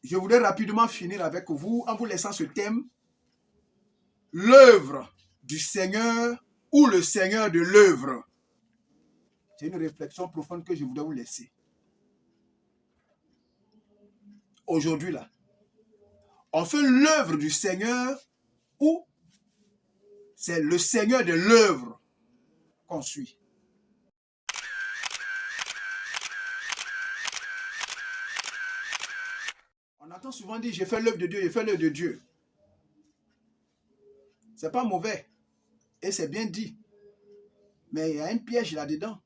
je voudrais rapidement finir avec vous en vous laissant ce thème. L'œuvre du Seigneur ou le Seigneur de l'œuvre. C'est une réflexion profonde que je voudrais vous laisser. Aujourd'hui, là, on fait l'œuvre du Seigneur ou c'est le Seigneur de l'œuvre qu'on suit. On entend souvent dire, j'ai fait l'œuvre de Dieu, j'ai fait l'œuvre de Dieu. C'est pas mauvais et c'est bien dit. Mais il y a un piège là-dedans.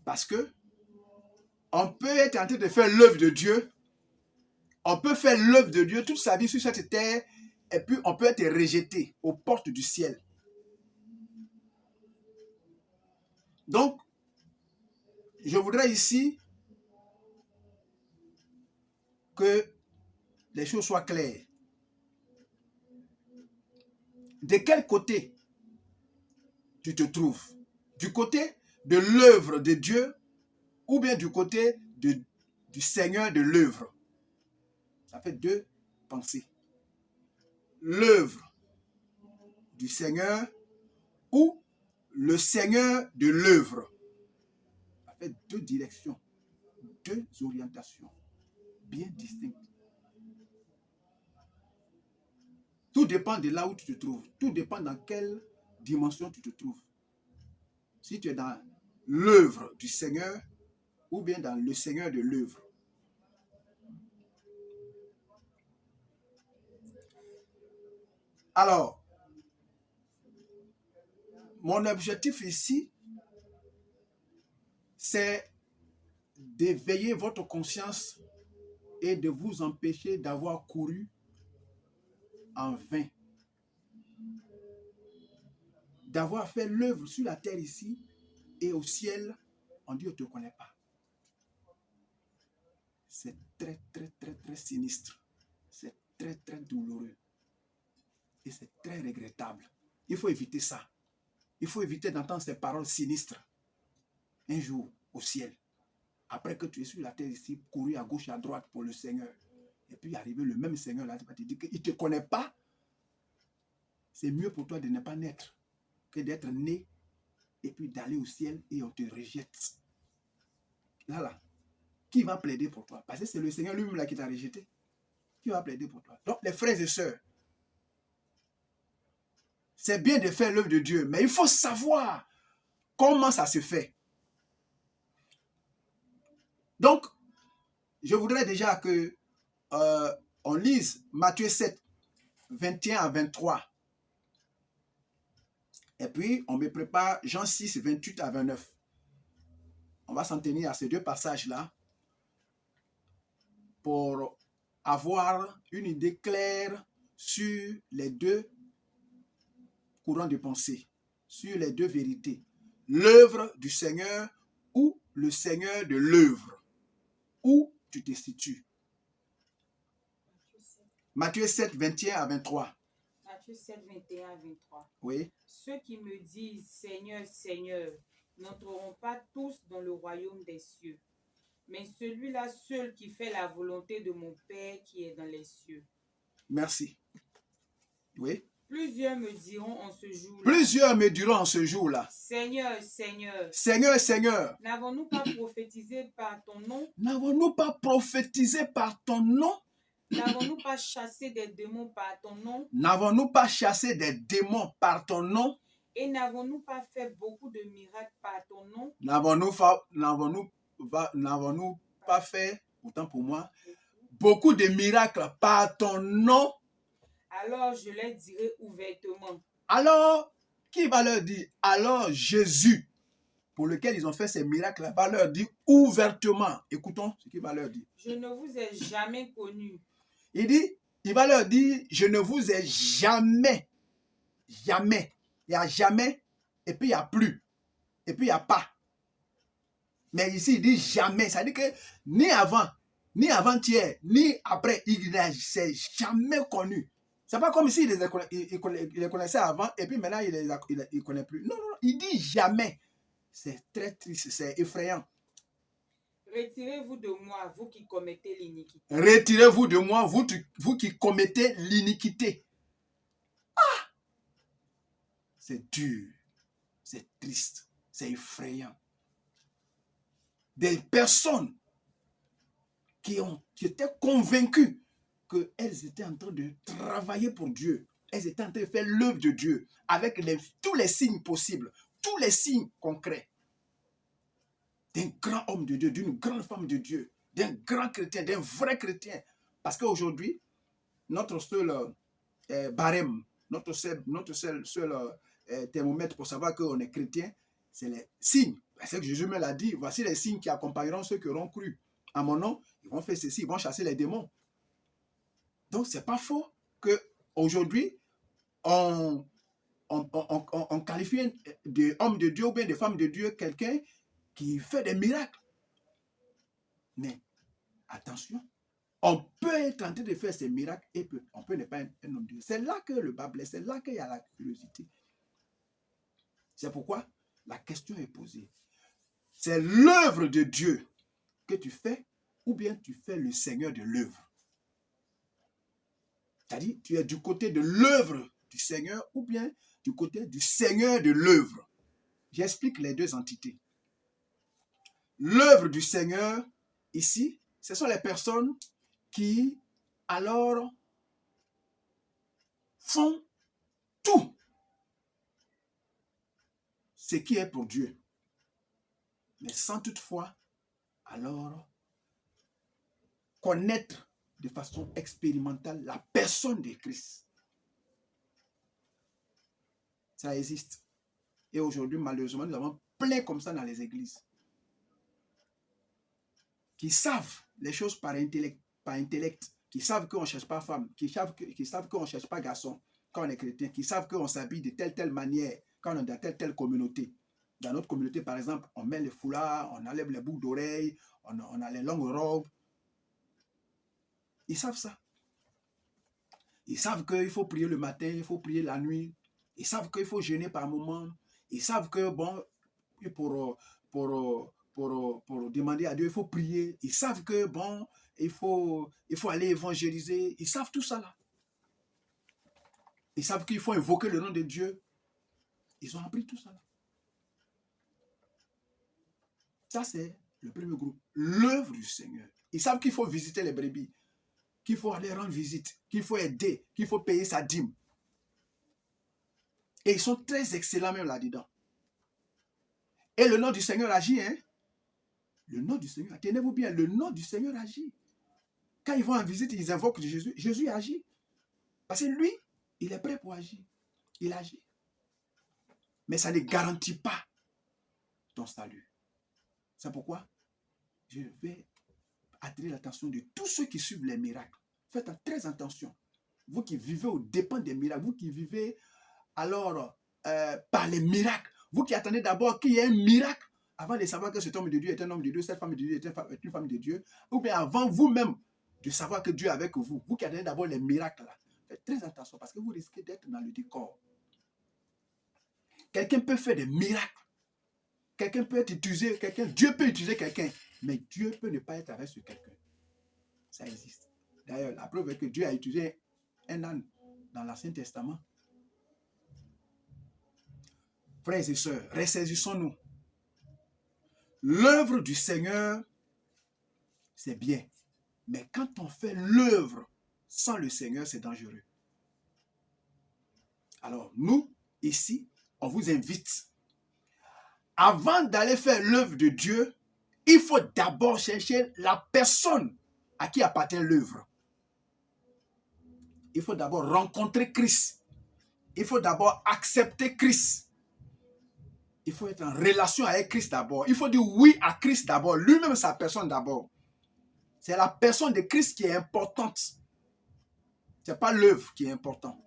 Parce que on peut être en train de faire l'œuvre de Dieu. On peut faire l'œuvre de Dieu toute sa vie sur cette terre et puis on peut être rejeté aux portes du ciel. Donc, je voudrais ici que les choses soient claires. De quel côté tu te trouves? Du côté de l'œuvre de Dieu ou bien du côté du Seigneur de l'œuvre? Ça fait deux pensées. L'œuvre du Seigneur ou le Seigneur de l'œuvre. Ça fait deux directions, deux orientations bien distinctes. Tout dépend de là où tu te trouves. Tout dépend dans quelle dimension tu te trouves. Si tu es dans l'œuvre du Seigneur ou bien dans le Seigneur de l'œuvre. Alors, mon objectif ici, c'est d'éveiller votre conscience et de vous empêcher d'avoir couru en vain. D'avoir fait l'œuvre sur la terre ici et au ciel, on dit on ne te connaît pas. C'est très, très, très, très sinistre. C'est très, très douloureux. Et c'est très regrettable. Il faut éviter ça. Il faut éviter d'entendre ces paroles sinistres. Un jour, au ciel, après que tu es sur la terre ici, courir à gauche et à droite pour le Seigneur. Et puis arriver le même Seigneur là, tu vas te dire qu'il ne te connaît pas. C'est mieux pour toi de ne pas naître que d'être né et puis d'aller au ciel et on te rejette. Là, qui va plaider pour toi? Parce que c'est le Seigneur lui-même là qui t'a rejeté. Qui va plaider pour toi? Donc, les frères et sœurs, c'est bien de faire l'œuvre de Dieu, mais il faut savoir comment ça se fait. Donc, je voudrais déjà que on lise Matthieu 7, 21 à 23. Et puis, on me prépare Jean 6, 28 à 29. On va s'en tenir à ces deux passages-là pour avoir une idée claire sur les deux courants de pensée, sur les deux vérités. L'œuvre du Seigneur ou le Seigneur de l'œuvre. Où tu te situes? Matthieu 7, 21 à 23. Matthieu 7, 21 à 23. Oui. Ceux qui me disent Seigneur, Seigneur, n'entreront pas tous dans le royaume des cieux, mais celui-là seul qui fait la volonté de mon Père qui est dans les cieux. Merci. Oui. Plusieurs me diront en ce jour-là. Plusieurs me diront en ce jour-là. Seigneur, Seigneur. Seigneur, Seigneur. N'avons-nous pas prophétisé par ton nom? N'avons-nous pas prophétisé par ton nom? N'avons-nous pas chassé des démons par ton nom? N'avons-nous pas chassé des démons par ton nom? Et n'avons-nous pas fait beaucoup de miracles par ton nom? N'avons-nous pas fait, autant pour moi, beaucoup de miracles par ton nom? Alors je leur dirai ouvertement. Alors, qui va leur dire? Alors Jésus, pour lequel ils ont fait ces miracles, va leur dire ouvertement. Écoutons ce qu'il va leur dire. Je ne vous ai jamais connu. Il va leur dire, je ne vous ai jamais. Jamais. Il y a jamais, et puis il n'y a plus, et puis il n'y a pas. Mais ici, il dit jamais. Ça veut dire que ni avant, ni avant-hier, ni après, il ne s'est jamais connu. C'est pas comme s'il les connaissait avant, et puis maintenant, il ne connaît plus. Non, non, il dit jamais. C'est très triste, c'est effrayant. Retirez-vous de moi, vous qui commettez l'iniquité. Retirez-vous de moi, vous qui commettez l'iniquité. Ah! C'est dur, c'est triste, c'est effrayant. Des personnes qui étaient convaincues qu'elles étaient en train de travailler pour Dieu. Elles étaient en train de faire l'œuvre de Dieu avec tous les signes possibles, tous les signes concrets d'un grand homme de Dieu, d'une grande femme de Dieu, d'un grand chrétien, d'un vrai chrétien. Parce qu'aujourd'hui, notre seul barème, notre seul thermomètre pour savoir qu'on est chrétien, c'est les signes. C'est que Jésus me l'a dit, voici les signes qui accompagneront ceux qui auront cru. À mon nom, ils vont faire ceci, ils vont chasser les démons. Donc, ce n'est pas faux qu'aujourd'hui, on qualifie d'homme de Dieu ou bien de femme de Dieu quelqu'un qui fait des miracles. Mais attention, on peut être en train de faire ces miracles et on peut ne pas être un homme de Dieu. C'est là que le bas blesse, c'est là qu'il y a la curiosité. C'est pourquoi la question est posée. C'est l'œuvre de Dieu que tu fais ou bien tu fais le Seigneur de l'œuvre. C'est-à-dire, tu es du côté de l'œuvre du Seigneur ou bien du côté du Seigneur de l'œuvre. J'explique les deux entités. L'œuvre du Seigneur, ici, ce sont les personnes qui, alors, font tout ce qui est pour Dieu. Mais sans toutefois, alors, connaître de façon expérimentale la personne de Christ. Ça existe. Et aujourd'hui, malheureusement, nous avons plein comme ça dans les églises. Qui savent les choses par intellect, qui savent qu'on ne cherche pas femme, qui savent qu'on ne cherche pas garçon quand on est chrétien, qui savent qu'on s'habille de telle manière quand on est dans telle communauté. Dans notre communauté, par exemple, on met les foulards, on enlève les boucles d'oreilles, on a les longues robes. Ils savent ça. Ils savent qu'il faut prier le matin, il faut prier la nuit. Ils savent qu'il faut jeûner par moment. Ils savent que, bon, pour demander à Dieu, il faut prier. Ils savent que, bon, il faut aller évangéliser. Ils savent tout ça là. Ils savent qu'il faut invoquer le nom de Dieu. Ils ont appris tout ça là. Ça, c'est le premier groupe. L'œuvre du Seigneur. Ils savent qu'il faut visiter les brebis, qu'il faut aller rendre visite, qu'il faut aider, qu'il faut payer sa dîme. Et ils sont très excellents même là-dedans. Et le nom du Seigneur agit, hein? Le nom du Seigneur, tenez-vous bien, le nom du Seigneur agit. Quand ils vont en visite, ils invoquent Jésus. Jésus agit. Parce que lui, il est prêt pour agir. Il agit. Mais ça ne garantit pas ton salut. C'est pourquoi je vais attirer l'attention de tous ceux qui suivent les miracles. Faites très attention. Vous qui vivez aux dépens des miracles, vous qui vivez alors par les miracles, vous qui attendez d'abord qu'il y ait un miracle avant de savoir que cet homme de Dieu est un homme de Dieu, cette femme de Dieu est une femme de Dieu, ou bien avant vous-même de savoir que Dieu est avec vous, vous qui attendez d'abord les miracles là, faites très attention parce que vous risquez d'être dans le décor. Quelqu'un peut faire des miracles. Quelqu'un peut être utilisé, Dieu peut utiliser quelqu'un, mais Dieu peut ne pas être avec ce quelqu'un. Ça existe. D'ailleurs, la preuve est que Dieu a utilisé un âne dans l'Ancien Testament. Frères et sœurs, ressaisissons-nous. L'œuvre du Seigneur, c'est bien. Mais quand on fait l'œuvre sans le Seigneur, c'est dangereux. Alors, nous, ici, on vous invite. Avant d'aller faire l'œuvre de Dieu, il faut d'abord chercher la personne à qui appartient l'œuvre. Il faut d'abord rencontrer Christ. Il faut d'abord accepter Christ. Il faut être en relation avec Christ d'abord. Il faut dire oui à Christ d'abord. Lui-même, sa personne d'abord. C'est la personne de Christ qui est importante. Ce n'est pas l'œuvre qui est importante.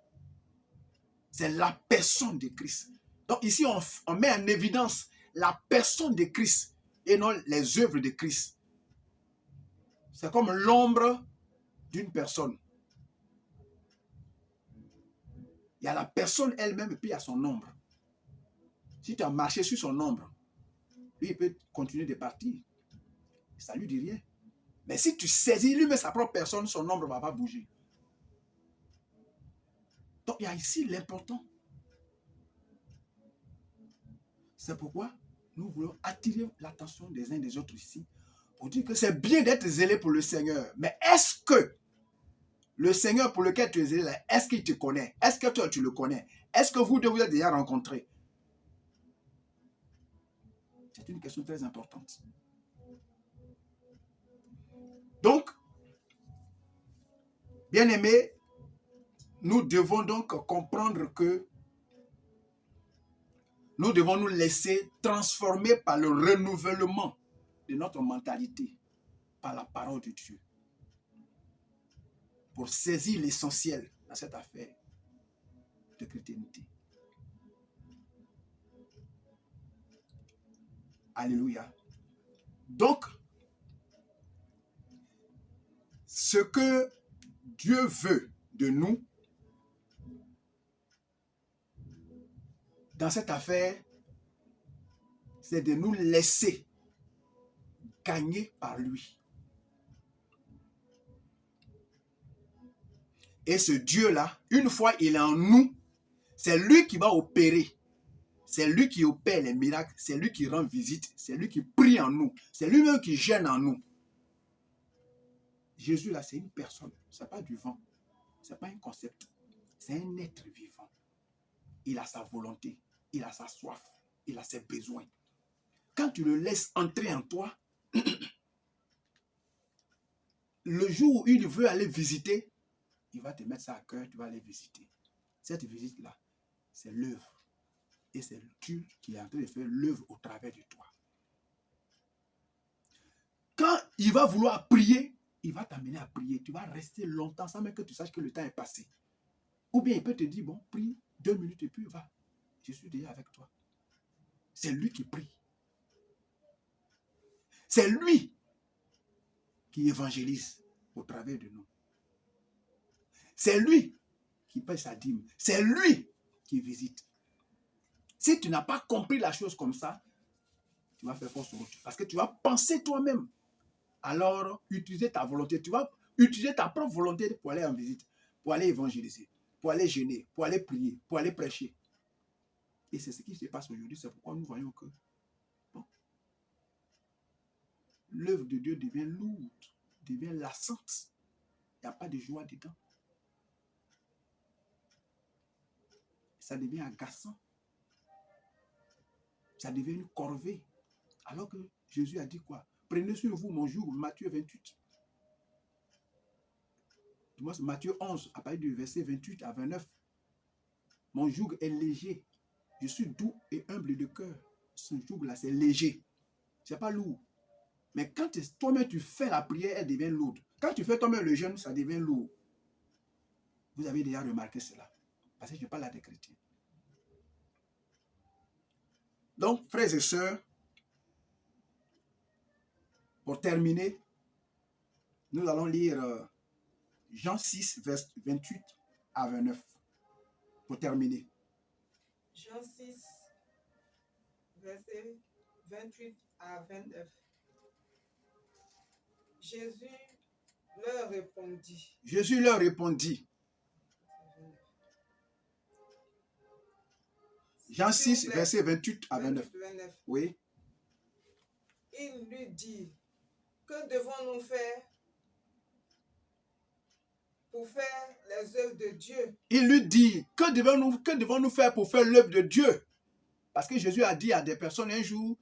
C'est la personne de Christ. Donc ici, on met en évidence la personne de Christ et non les œuvres de Christ. C'est comme l'ombre d'une personne. Il y a la personne elle-même et puis il y a son ombre. Si tu as marché sur son ombre, lui, il peut continuer de partir. Ça ne lui dit rien. Mais si tu saisis lui-même sa propre personne, son ombre ne va pas bouger. Donc, il y a ici l'important. C'est pourquoi nous voulons attirer l'attention des uns des autres ici pour dire que c'est bien d'être zélé pour le Seigneur. Mais est-ce que le Seigneur pour lequel tu es zélé, est-ce qu'il te connaît? Est-ce que toi, tu le connais? Est-ce que vous deux vous êtes déjà rencontrés? C'est une question très importante. Donc, bien aimés, nous devons donc comprendre que nous devons nous laisser transformer par le renouvellement de notre mentalité, par la parole de Dieu, pour saisir l'essentiel dans cette affaire de chrétienté. Alléluia. Donc, ce que Dieu veut de nous, dans cette affaire, c'est de nous laisser gagner par lui. Et ce Dieu-là, une fois il est en nous, c'est lui qui va opérer. C'est lui qui opère les miracles, c'est lui qui rend visite, c'est lui qui prie en nous, c'est lui-même qui gêne en nous. Jésus, là, c'est une personne, ce n'est pas du vent, ce n'est pas un concept, c'est un être vivant. Il a sa volonté, il a sa soif, il a ses besoins. Quand tu le laisses entrer en toi, le jour où il veut aller visiter, il va te mettre ça à cœur, tu vas aller visiter. Cette visite-là, c'est l'œuvre. Et c'est Dieu qui est en train de faire l'œuvre au travers de toi. Quand il va vouloir prier, il va t'amener à prier. Tu vas rester longtemps sans même que tu saches que le temps est passé. Ou bien il peut te dire, bon, prie 2 minutes et puis va. Je suis déjà avec toi. C'est lui qui prie. C'est lui qui évangélise au travers de nous. C'est lui qui paye sa dîme. C'est lui qui visite. Si tu n'as pas compris la chose comme ça, tu vas faire fausse route. Parce que tu vas penser toi-même. Alors, utiliser ta volonté. Tu vas utiliser ta propre volonté pour aller en visite, pour aller évangéliser, pour aller jeûner, pour aller prier, pour aller prêcher. Et c'est ce qui se passe aujourd'hui. C'est pourquoi nous voyons que bon, l'œuvre de Dieu devient lourde, devient lassante. Il n'y a pas de joie dedans. Ça devient agaçant. Ça devient une corvée. Alors que Jésus a dit quoi? Prenez sur vous mon joug, Matthieu 28. Matthieu 11, à partir du verset 28 à 29. Mon joug est léger. Je suis doux et humble de cœur. Ce joug-là, c'est léger. Ce n'est pas lourd. Mais quand toi-même tu fais la prière, elle devient lourde. Quand tu fais toi-même le jeûne, ça devient lourd. Vous avez déjà remarqué cela. Parce que je parle à des chrétiens. Donc, frères et sœurs, pour terminer, nous allons lire Jean 6, vers 28 à 29. Pour terminer. Jean 6, verset 28 à 29. Jésus leur répondit. Jésus leur répondit. Jean 6, verset 28 à 29. Oui. Il lui dit, que devons-nous faire pour faire les œuvres de Dieu? Il lui dit, que devons-nous faire pour faire l'œuvre de Dieu? Parce que Jésus a dit à des personnes un jour,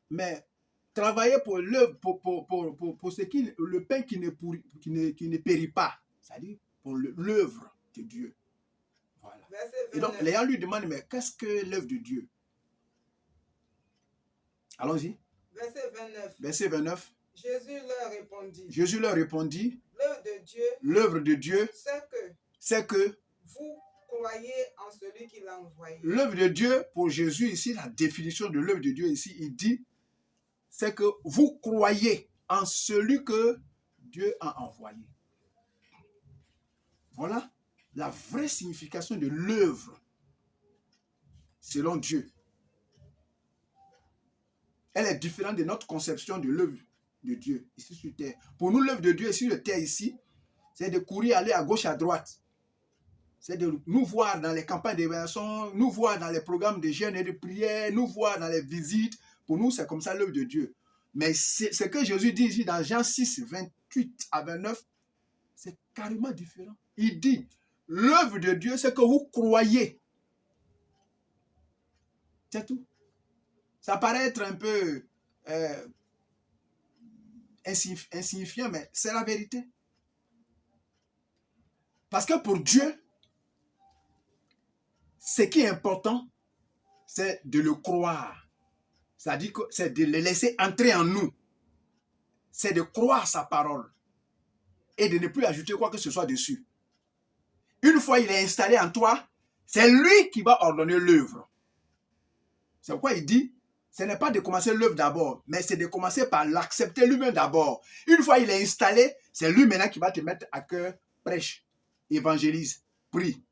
mais travaillez pour l'œuvre, pour ce qui, le pain qui ne périt pas. C'est-à-dire pour l'œuvre de Dieu. Voilà. Et donc, les gens lui demandent, mais qu'est-ce que l'œuvre de Dieu? Allons-y. Verset 29. Verset 29. Jésus leur répondit. L'œuvre de Dieu, c'est que vous croyez en celui qui l'a envoyé. L'œuvre de Dieu, pour Jésus ici, la définition de l'œuvre de Dieu ici, il dit, c'est que vous croyez en celui que Dieu a envoyé. Voilà la vraie signification de l'œuvre selon Dieu. Elle est différente de notre conception de l'œuvre de Dieu ici sur terre. Pour nous, l'œuvre de Dieu sur terre ici, c'est de courir, aller à gauche, à droite. C'est de nous voir dans les campagnes d'évaluation, nous voir dans les programmes de jeûne et de prière, nous voir dans les visites. Pour nous, c'est comme ça l'œuvre de Dieu. Mais ce que Jésus dit ici dans Jean 6, 28 à 29, c'est carrément différent. Il dit, l'œuvre de Dieu, c'est que vous croyez. C'est tout. Ça paraît être un peu insignifiant, mais c'est la vérité. Parce que pour Dieu, ce qui est important, c'est de le croire. C'est-à-dire que c'est de le laisser entrer en nous. C'est de croire sa parole et de ne plus ajouter quoi que ce soit dessus. Une fois il est installé en toi, c'est lui qui va ordonner l'œuvre. C'est pourquoi il dit, ce n'est pas de commencer l'œuvre d'abord, mais c'est de commencer par l'accepter lui-même d'abord. Une fois il est installé, c'est lui maintenant qui va te mettre à cœur, prêche, évangélise, prie,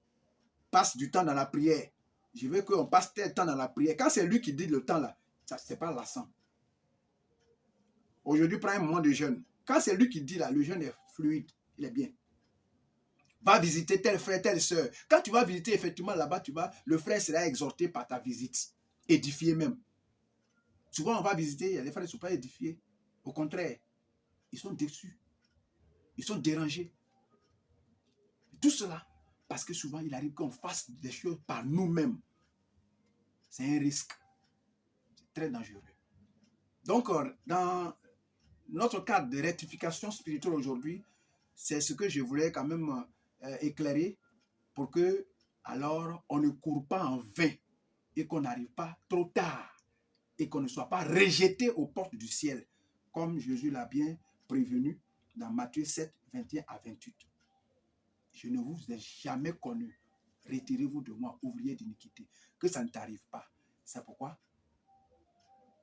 passe du temps dans la prière. Je veux qu'on passe tel temps dans la prière. Quand c'est lui qui dit le temps là, ça c'est pas lassant. Aujourd'hui, prends un moment de jeûne. Quand c'est lui qui dit là, le jeûne est fluide, il est bien. Va visiter tel frère, telle soeur. Quand tu vas visiter effectivement là-bas, le frère sera exhorté par ta visite, édifié même. Souvent on va visiter, il y a des frères qui ne sont pas édifiés. Au contraire, ils sont déçus, ils sont dérangés. Tout cela, parce que souvent il arrive qu'on fasse des choses par nous-mêmes. C'est un risque. C'est très dangereux. Donc, dans notre cadre de rectification spirituelle aujourd'hui, c'est ce que je voulais quand même éclairer pour que, alors, on ne court pas en vain et qu'on n'arrive pas trop tard et qu'on ne soit pas rejeté aux portes du ciel, comme Jésus l'a bien prévenu dans Matthieu 7, 21 à 28. Je ne vous ai jamais connu. Retirez-vous de moi, ouvriers d'iniquité. Que ça ne t'arrive pas. C'est pourquoi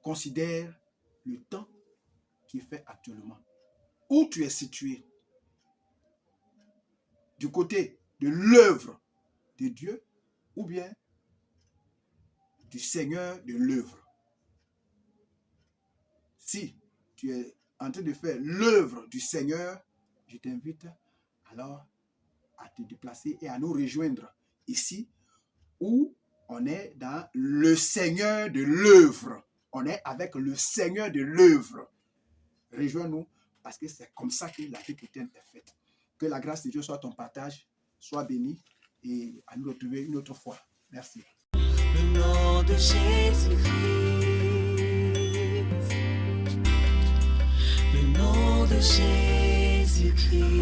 considère le temps qui fait actuellement. Où tu es situé? Du côté de l'œuvre de Dieu ou bien du Seigneur de l'œuvre? Si tu es en train de faire l'œuvre du Seigneur, je t'invite alors à te déplacer et à nous rejoindre ici où on est dans le Seigneur de l'œuvre. On est avec le Seigneur de l'œuvre. Rejoins-nous parce que c'est comme ça que la vie chrétienne est faite. Que la grâce de Dieu soit ton partage, soit béni et à nous retrouver une autre fois. Merci. Le nom de Jésus-Christ, le nom de Jésus-Christ.